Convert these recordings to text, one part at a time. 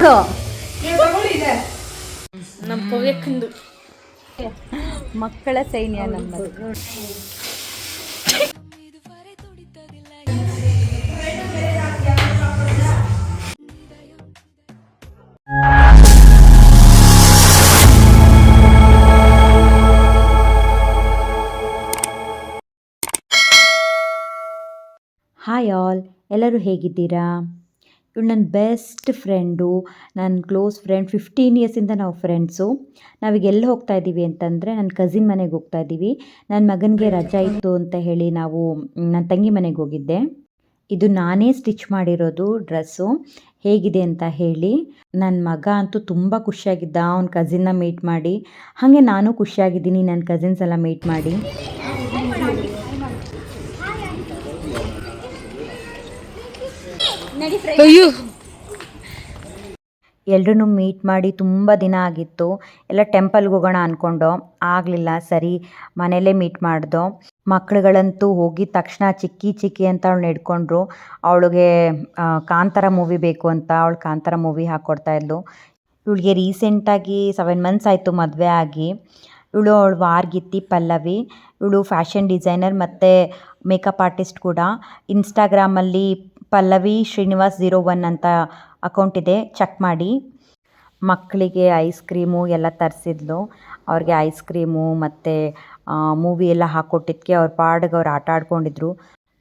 ತಗೊಳ್ಳೋ. ನಮ್ಮ ಪವ್ಯಕ್ಕಂದು ಮಕ್ಕಳ ಸೈನ್ಯ ನಮ್ಮದು. ಹಾಯ್ ಆಲ್, ಎಲ್ಲರೂ ಹೇಗಿದ್ದೀರಾ? ಇವಳು ನನ್ನ ಬೆಸ್ಟ್ ಫ್ರೆಂಡು, ನನ್ನ ಕ್ಲೋಸ್ ಫ್ರೆಂಡ್. 15 ಇಯರ್ಸಿಂದ ನಾವು ಫ್ರೆಂಡ್ಸು. ನಾವೀಗ ಎಲ್ಲಿ ಹೋಗ್ತಾ ಇದ್ದೀವಿ ಅಂತಂದರೆ ನನ್ನ ಕಸಿನ್ ಮನೆಗೆ ಹೋಗ್ತಾ ಇದ್ದೀವಿ. ನನ್ನ ಮಗನಿಗೆ ರಜಾ ಇತ್ತು ಅಂತ ಹೇಳಿ ನಾವು ನನ್ನ ತಂಗಿ ಮನೆಗೆ ಹೋಗಿದ್ದೆ. ಇದು ನಾನೇ ಸ್ಟಿಚ್ ಮಾಡಿರೋದು ಡ್ರೆಸ್ಸು. ಹೇಗಿದೆ ಅಂತ ಹೇಳಿ. ನನ್ನ ಮಗ ಅಂತೂ ತುಂಬ ಖುಷಿಯಾಗಿದ್ದ ಅವ್ನ ಕಸಿನ್ನ ಮೀಟ್ ಮಾಡಿ. ಹಾಗೆ ನಾನು ಖುಷಿಯಾಗಿದ್ದೀನಿ ನನ್ನ ಕಸಿನ್ಸ್ ಎಲ್ಲ ಮೀಟ್ ಮಾಡಿ. ಎಲ್ರೂ ಮೀಟ್ ಮಾಡಿ ತುಂಬ ದಿನ ಆಗಿತ್ತು. ಎಲ್ಲ ಟೆಂಪಲ್ಗೆ ಹೋಗೋಣ ಅಂದ್ಕೊಂಡು ಆಗಲಿಲ್ಲ. ಸರಿ ಮನೆಯಲ್ಲೇ ಮೀಟ್ ಮಾಡ್ದೋ. ಮಕ್ಳುಗಳಂತೂ ಹೋಗಿದ ತಕ್ಷಣ ಚಿಕ್ಕಿ ಅಂತ ಅವಳನ್ನ ಹಿಡ್ಕೊಂಡ್ರು. ಅವಳಿಗೆ ಕಾಂತಾರ ಮೂವಿ ಬೇಕು ಅಂತ ಅವಳು ಕಾಂತಾರ ಮೂವಿ ಹಾಕ್ಕೊಡ್ತಾಯಿದ್ಲು. ಇವಳಿಗೆ ರೀಸೆಂಟಾಗಿ 7 ಮಂತ್ಸ್ ಆಯಿತು ಮದುವೆ ಆಗಿ. ಇವಳು ವಾರ್ಗಿತ್ತಿ ಪಲ್ಲವಿ. ಇವಳು ಫ್ಯಾಷನ್ ಡಿಸೈನರ್ ಮತ್ತು ಮೇಕಪ್ ಆರ್ಟಿಸ್ಟ್ ಕೂಡ. ಇನ್ಸ್ಟಾಗ್ರಾಮಲ್ಲಿ ಪಲ್ಲವಿ ಶ್ರೀನಿವಾಸ್ 01 ಅಂತ ಅಕೌಂಟ್ ಇದೆ, ಚೆಕ್ ಮಾಡಿ. ಮಕ್ಕಳಿಗೆ ಐಸ್ ಕ್ರೀಮು ಎಲ್ಲ ತರಿಸಿದ್ಲು. ಅವ್ರಿಗೆ ಐಸ್ ಕ್ರೀಮು ಮತ್ತು ಮೂವಿ ಎಲ್ಲ ಹಾಕ್ಕೊಟ್ಟಿದ್ದಕ್ಕೆ ಅವ್ರ ಪಾಡಿಗೆ ಅವ್ರು ಆಟ ಆಡ್ಕೊಂಡಿದ್ರು.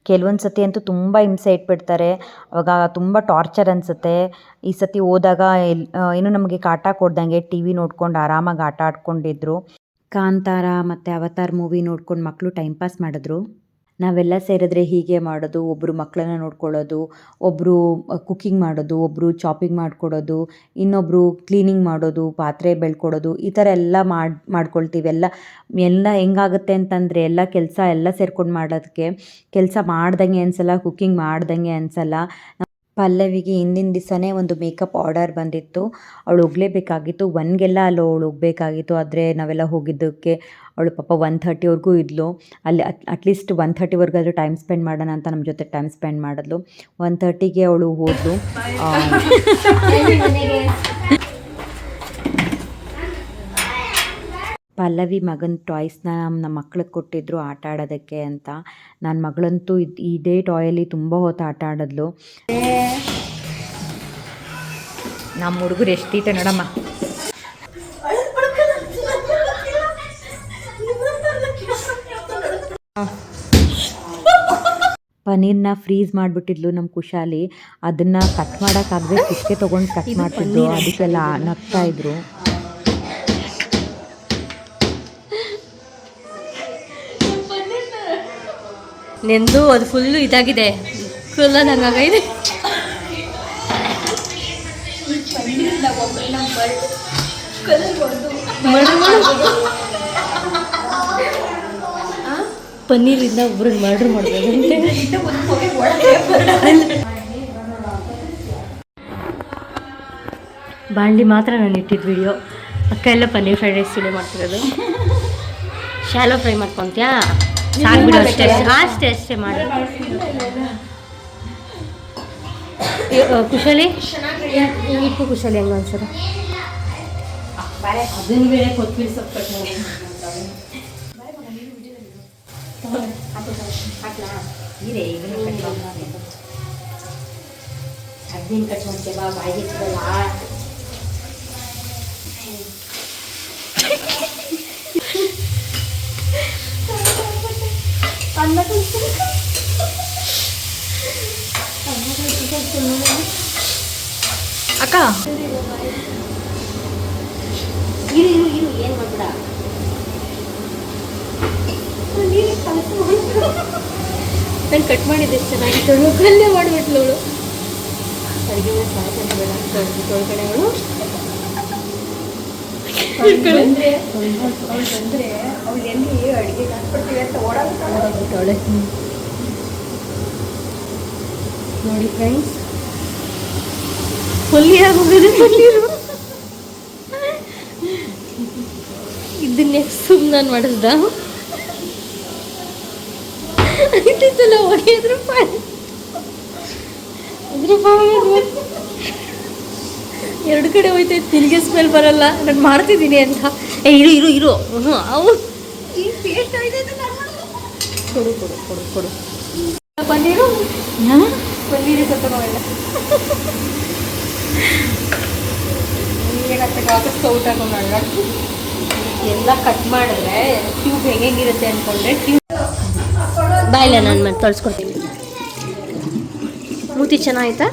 ಕೆಲವೊಂದು ಸತಿ ಅಂತೂ ತುಂಬ ಹಿಂಸೆ ಇಟ್ಬಿಡ್ತಾರೆ. ಅವಾಗ ತುಂಬ ಟಾರ್ಚರ್ ಅನಿಸುತ್ತೆ. ಈ ಸತಿ ಹೋದಾಗ ಇನ್ನೂ ನಮಗೆ ಕಾಟ ಕೊಡ್ದಂಗೆ ಟಿ ವಿ ನೋಡ್ಕೊಂಡು ಆರಾಮಾಗಿ ಆಟ ಆಡ್ಕೊಂಡಿದ್ರು. ಕಾಂತಾರ ಮತ್ತು ಅವತಾರ್ ಮೂವಿ ನೋಡ್ಕೊಂಡು ಮಕ್ಕಳು ಟೈಮ್ ಪಾಸ್ ಮಾಡಿದ್ರು. ನಾವೆಲ್ಲ ಸೇರಿದ್ರೆ ಹೀಗೆ ಮಾಡೋದು. ಒಬ್ಬರು ಮಕ್ಕಳನ್ನ ನೋಡ್ಕೊಳ್ಳೋದು, ಒಬ್ಬರು ಕುಕ್ಕಿಂಗ್ ಮಾಡೋದು, ಒಬ್ಬರು ಚಾಪಿಂಗ್ ಮಾಡಿಕೊಡೋದು, ಇನ್ನೊಬ್ಬರು ಕ್ಲೀನಿಂಗ್ ಮಾಡೋದು, ಪಾತ್ರೆ ಬೆಳ್ಕೊಡೋದು, ಈ ಥರ ಎಲ್ಲ ಮಾಡ್ಕೊಳ್ತೀವಿ. ಎಲ್ಲ ಹೆಂಗಾಗುತ್ತೆ ಅಂತಂದರೆ ಎಲ್ಲ ಕೆಲಸ ಎಲ್ಲ ಸೇರ್ಕೊಂಡು ಮಾಡೋದಕ್ಕೆ ಕೆಲಸ ಮಾಡ್ದಂಗೆ ಅನಿಸಲ್ಲ, ಕುಕ್ಕಿಂಗ್ ಮಾಡ್ದಂಗೆ ಅನಿಸಲ್ಲ. ಪಲ್ಲವಿಗೆ ಹಿಂದಿನ ದಿವಸನೇ ಒಂದು ಮೇಕಪ್ ಆರ್ಡರ್ ಬಂದಿತ್ತು. ಅವಳು ಹೋಗಲೇಬೇಕಾಗಿತ್ತು. 1ಗೆಲ್ಲ ಅಲ್ಲಿ ಅವಳು ಹೋಗಬೇಕಾಗಿತ್ತು. ಆದರೆ ನಾವೆಲ್ಲ ಹೋಗಿದ್ದಕ್ಕೆ ಅವಳು ಪಾಪ 1:30ವರೆಗೂ ಇದ್ಲು ಅಲ್ಲಿ. ಅಟ್ಲೀಸ್ಟ್ 1:30ವರೆಗಾದರೂ ಟೈಮ್ ಸ್ಪೆಂಡ್ ಮಾಡೋಣ ಅಂತ ನಮ್ಮ ಜೊತೆ ಟೈಮ್ ಸ್ಪೆಂಡ್ ಮಾಡಿದ್ಲು. 1:30ಗೆ ಅವಳು ಹೋದ್ಲು. ಪಲ್ಲವಿ ಮಗನ ಟಾಯ್ಸ್ನ ನಮ್ಮ ಮಕ್ಳಿಗೆ ಕೊಟ್ಟಿದ್ರು ಆಟ ಆಡೋದಕ್ಕೆ ಅಂತ. ನನ್ನ ಮಗಳಂತೂ ಇದೇ ಟಾಯಲ್ಲಿ ತುಂಬ ಹೊತ್ತು ಆಟ ಆಡಿದ್ಲು. ನಮ್ಮ ಹುಡುಗರು ಎಷ್ಟು ತೀಟ ನೋಡಮ್ಮ. ಪನ್ನೀರ್ನ ಫ್ರೀಸ್ ಮಾಡಿಬಿಟ್ಟಿದ್ಲು ನಮ್ಮ ಕುಶಾಲಿ. ಅದನ್ನು ಕಟ್ ಮಾಡೋಕ್ಕಾಗದೆ ಕಿಸ್ಕೆ ತೊಗೊಂಡು ಕಟ್ ಮಾಡ್ತಿದ್ಲು. ಅದಕ್ಕೆಲ್ಲ ನಗ್ತಾಯಿದ್ರು. ನೆಂದು ಅದು ಫುಲ್ಲು ಇದಾಗಿದೆ, ನಂಗಾಗಿದೆ. ಪನ್ನೀರಿಂದ ಒಬ್ರಿಗೆ ಮರ್ಡರ್ ಮಾಡ್ಬೋದು. ಬಾಂಡ್ಲಿ ಮಾತ್ರ ನಾನು ಇಟ್ಟಿದ್ದು ವಿಡಿಯೋ. ಅಕ್ಕ ಎಲ್ಲ ಪನ್ನೀರ್ ಫ್ರೈಡ್ ರೈಸ್ ವಿಡಿಯೋ ಮಾಡ್ತಿರೋದು. ಶಾಲೋ ಫ್ರೈ ಮಾಡ್ಕೊತೀಯಾ? ಸಾಕ್ಬಿಡು, ಅಷ್ಟೇ ಮಾಡಿ. ಕುಶಾಲಿ ಇಪ್ಪು ಕುಶಾಲಿ ಹೆಂಗ ಅನ್ಸರ? ಅದನ್ನು ಬೇರೆ ಕೊತ್ತಂಬರಿ ಸೊಪ್ಪು ಕಟ್ ಮಾಡಿ ಅದನ್ನ ಕಟ್ ಮಾಡ್ತೇವ ಬಾಯಿಗೆ ಇಟ್ಕೊಳ್ಳ. ಅಕ್ಕ ಇರು ಏನು ಮಾಡ್ಬಿಡ. ನಾನು ಕಟ್ ಮಾಡಿದ್ದೆ ಚೆನ್ನಾಗಿತ್ತು. ಕಲ್ಲೇ ಮಾಡಿಬಿಟ್ಲು ಅವಳು. ಅಡುಗೆ ಬೇಡ ತೊಳ್ಕಣೆಗಳು ಬಂದರೆ ಅವಳು ಎಲ್ಲಿ ಅಡುಗೆ ಹಾಕ್ಬಿಡ್ತೀವಿ ಅಂತ ಓಡಾಡ್ತಾಳೆ ನೋಡಿ ಫ್ರೆಂಡ್ಸ್. ಹೊಲಿಯಾಗೋಗಿದೆ ಪನ್ನೀರು. ಇದನ್ನೇ ಸುಮ್ಮನೆ ನಾನು ಮಾಡಿಸ್ದ ಇದ್ದಿದ್ದಲ್ಲ ಹೊಗೆಯದ್ರ ಅದ್ರ 2 ಕಡೆ ಹೋಯ್ತೈತೆ ನಿನಗೆ ಸ್ಮೆಲ್ ಬರಲ್ಲ ನಾನು ಮಾಡ್ತಿದ್ದೀನಿ ಅಂತ. ಏ ಇರು ಇರು ಇರು ಅವು ಕೊಡು ಕೊಡು ಕೊಡು ಕೊಡು ಪನ್ನೀರು ಪನ್ನೀರು ಸತ್ತೋಗಲ್ಲ ವಾಪಸ್ ಔಟ್ ಹಾಕೊಂಡ ಎಲ್ಲ ಕಟ್ ಮಾಡಿದ್ರೆ ಟ್ಯೂಬ್ ಹೆಂಗಿರುತ್ತೆ ಅಂದ್ಕೊಂಡ್ರೆ ಟ್ಯೂಬ್ ಬಾಯಿಲ್ಲ ನಾನು ಮತ್ತೆ ತೊಳ್ಸ್ಕೊಡ್ತೀನಿ. ಮೂತಿ ಚೆನ್ನಾಯ್ತಾ?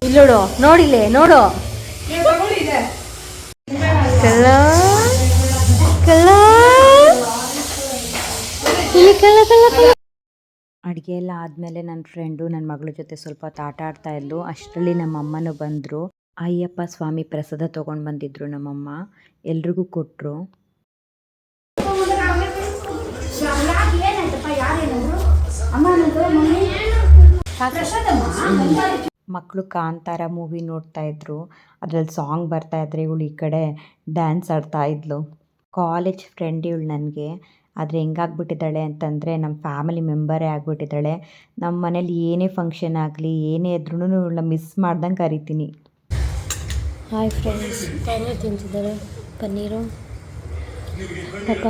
ಇಲ್ಲೋಡು ನೋಡಿಲ್ಲೇ ನೋಡು ಕಲ್ಲ ಕಲ್ಲ ಅಡುಗೆ ಎಲ್ಲ ಆದಮೇಲೆ ನನ್ನ ಫ್ರೆಂಡು ನನ್ನ ಮಗಳ ಜೊತೆ ಸ್ವಲ್ಪ ಹೊತ್ತು ಆಟ ಆಡ್ತಾ ಇದ್ಲು. ಅಷ್ಟರಲ್ಲಿ ನಮ್ಮ ಅಮ್ಮನೂ ಬಂದರು. ಅಯ್ಯಪ್ಪ ಸ್ವಾಮಿ ಪ್ರಸಾದ ತೊಗೊಂಡು ಬಂದಿದ್ರು ನಮ್ಮಮ್ಮ, ಎಲ್ರಿಗೂ ಕೊಟ್ಟರು. ಮಕ್ಕಳು ಕಾಂತಾರ ಮೂವಿ ನೋಡ್ತಾ ಇದ್ರು, ಅದ್ರಲ್ಲಿ ಸಾಂಗ್ ಬರ್ತಾ ಇದ್ರೆ ಇವಳು ಈ ಕಡೆ ಡ್ಯಾನ್ಸ್ ಆಡ್ತಾ ಇದ್ಲು. ಕಾಲೇಜ್ ಫ್ರೆಂಡ್ ಇವಳು ನನಗೆ. ಆದರೆ ಹೆಂಗಾಗ್ಬಿಟ್ಟಿದ್ದಾಳೆ ಅಂತಂದರೆ ನಮ್ಮ ಫ್ಯಾಮಿಲಿ ಮೆಂಬರೇ ಆಗಿಬಿಟ್ಟಿದ್ದಾಳೆ. ನಮ್ಮ ಮನೇಲಿ ಏನೇ ಫಂಕ್ಷನ್ ಆಗಲಿ ಏನೇ ಇದ್ರೂ ಇವಳನ್ನ ಮಿಸ್ ಮಾಡ್ದಂಗೆ ಕರಿತೀನಿ. ಹಾಯ್ ಫ್ರೆಂಡ್ಸ್, ಪನ್ನೀರ್ ತಿಂತಿದ್ದಾರೆ. ಪನ್ನೀರು ಪಾಪ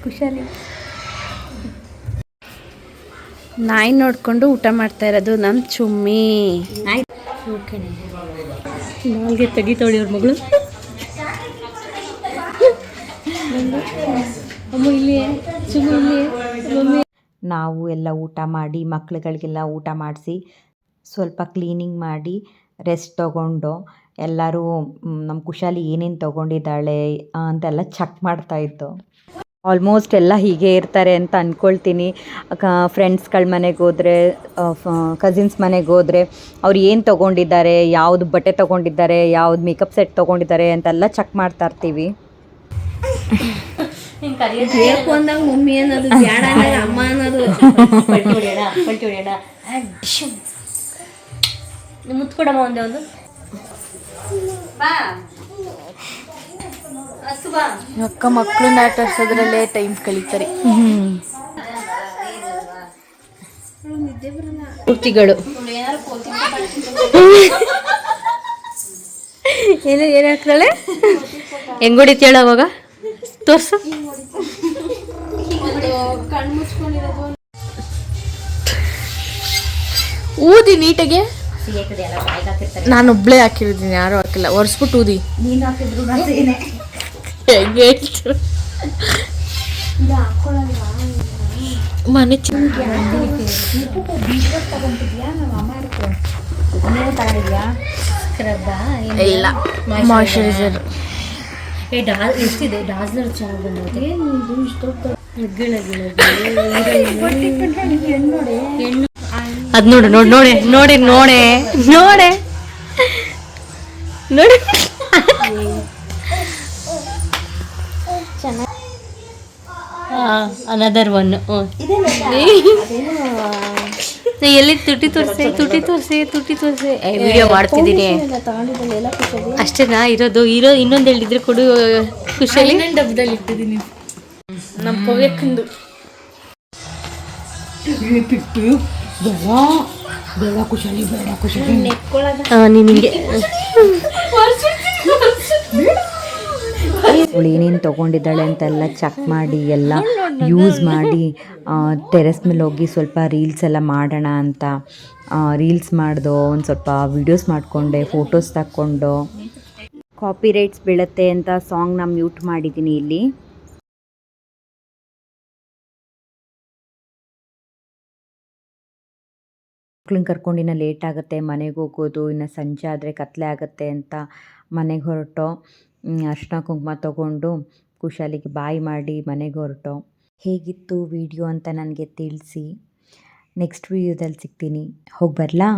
ಖುಷಾಲಿ ನಾಯಿ ನೋಡಿಕೊಂಡು ಊಟ ಮಾಡ್ತಾ ಇರೋದು ನಮ್ಮ ಚುಮ್ಮಿ. ನಾಲ್ಗೆ ತೆಗಿತಾಳೆ ಅವ್ರ ಮಗಳು. ಅಮ್ಮ ಇಲ್ಲಿ ಚುಮ್ಮಿ ಇಲ್ಲಿ ಮಮ್ಮಿ. ನಾವು ಎಲ್ಲ ಊಟ ಮಾಡಿ ಮಕ್ಳುಗಳಿಗೆಲ್ಲ ಊಟ ಮಾಡಿಸಿ ಸ್ವಲ್ಪ ಕ್ಲೀನಿಂಗ್ ಮಾಡಿ ರೆಸ್ಟ್ ತೊಗೊಂಡು ಎಲ್ಲರೂ ನಮ್ಮ ಖುಷಾಲಿ ಏನೇನು ತೊಗೊಂಡಿದ್ದಾಳೆ ಅಂತೆಲ್ಲ ಚೆಕ್ ಮಾಡ್ತಾಯಿತ್ತು. ಆಲ್ಮೋಸ್ಟ್ ಎಲ್ಲ ಹೀಗೆ ಇರ್ತಾರೆ ಅಂತ ಅಂದ್ಕೊಳ್ತೀನಿ. ಫ್ರೆಂಡ್ಸ್ಗಳ ಮನೆಗೆ ಹೋದರೆ, ಕಸಿನ್ಸ್ ಮನೆಗೆ ಹೋದರೆ ಅವ್ರು ಏನು ತೊಗೊಂಡಿದ್ದಾರೆ, ಯಾವುದು ಬಟ್ಟೆ ತೊಗೊಂಡಿದ್ದಾರೆ, ಯಾವ್ದು ಮೇಕಪ್ ಸೆಟ್ ತೊಗೊಂಡಿದ್ದಾರೆ ಅಂತೆಲ್ಲ ಚೆಕ್ ಮಾಡ್ತಾ ಇರ್ತೀವಿ. ಬೇಕು ಅಂದಾಗ ಮಮ್ಮಿ ಅನ್ನೋದು, ಬೇಡ ಅಂದಾಗ ಅಮ್ಮ ಅನ್ನೋದು. ಪಲ್ಟಿ ಹೊಡೆಯೋಣ ಮುತ್ಕೊಡಮ್ಮ ಒಂದೇ ಒಂದು ಅಕ್ಕ ಮಕ್ಕಳನ್ನ ಆಟ ಆಡ್ಸೋದ್ರಲ್ಲೇ ಟೈಮ್ ಕಳೀತಾರೆ. ಕುರ್ತಿಗಳು ಏನು ಹಾಕ್ತಾಳೆ, ಹೆಂಗ್ ಹೊಡಿತೇಳ ಅವಾಗ ತೋರ್ಸು. ಊದಿ ನೀಟಾಗೆ. ನಾನೊಬ್ಳೇ ಹಾಕಿರ್ತೀನಿ, ಯಾರು ಹಾಕಿಲ್ಲ. ಒರೆಸ್ಬಿಟ್ಟು ಊದಿ. ಮನೆ ಇಲ್ಲ ಮಾಯ್ಶ್ಚರೈಸರ್. ಎಷ್ಟಿದೆ ಡಾಸ್ಲರ್ ಚೆನ್ನಾಗಿ ಬಂದೈತೆ. ಅದ್ ನೋಡು ನೋಡಿ ನೋಡೆ ನೋಡಿ ನೋಡೆ ನೋಡೆ ನೋಡಿ ಅನದರ್ ಒನ್. ಎಲ್ಲಿ ತುಟಿ ತೋರಿಸಿ ತುಟಿ ತೋರಿಸಿ ತುಟಿ ತೋರಿಸಿ ವಿಡಿಯೋ ಮಾಡ್ತಿದ್ದೀನಿ ಅಷ್ಟೇನಾ ಇರೋದು. ಇನ್ನೊಂದು ಹೇಳಿದ್ರೆ ಕೊಡು ಖುಷಿಯಲ್ಲಿ. ಡಬ್ಬದಲ್ಲಿ ಇಟ್ಟಿದ್ದೀನಿ ನಮ್ಮ ಪವ್ಯಕ್ಕಂದು. ನಿನಗೆ ಅವಳು ಏನೇನು ತೊಗೊಂಡಿದ್ದಾಳೆ ಅಂತೆಲ್ಲ ಚೆಕ್ ಮಾಡಿ ಎಲ್ಲ ಯೂಸ್ ಮಾಡಿ ಟೆರೆಸ್ ಮೇಲೆ ಹೋಗಿ ಸ್ವಲ್ಪ ರೀಲ್ಸ್ ಎಲ್ಲ ಮಾಡೋಣ ಅಂತ ರೀಲ್ಸ್ ಮಾಡ್ದೋ, ಒಂದು ಸ್ವಲ್ಪ ವೀಡಿಯೋಸ್ ಮಾಡಿಕೊಂಡೆ, ಫೋಟೋಸ್ ತಕ್ಕೊಂಡು. ಕಾಪಿ ರೈಟ್ಸ್ ಬೀಳುತ್ತೆ ಅಂತ ಸಾಂಗ್ನ ಮ್ಯೂಟ್ ಮಾಡಿದ್ದೀನಿ ಇಲ್ಲಿ. ಮಕ್ಳನ್ನ ಕರ್ಕೊಂಡು ಇನ್ನು ಲೇಟ್ ಆಗುತ್ತೆ ಮನೆಗೆ ಹೋಗೋದು, ಇನ್ನು ಸಂಜೆ ಆದರೆ ಕತ್ಲೆ ಆಗುತ್ತೆ ಅಂತ ಮನೆಗೆ ಹೊರಟೋ. ಅರ್ಶಿನ ಕುಂಕುಮ ತೊಗೊಂಡು ಖುಷಾಲಿಗೆ ಬಾಯ್ ಮಾಡಿ ಮನೆಗೆ ಹೊರಟೋ. ಹೇಗಿತ್ತು ವಿಡಿಯೋ ಅಂತ ನನಗೆ ತಿಳಿಸಿ. ನೆಕ್ಸ್ಟ್ ವಿಡಿಯೋದಲ್ಲಿ ಸಿಗ್ತೀನಿ. ಹೋಗಿ ಬರಲಾ?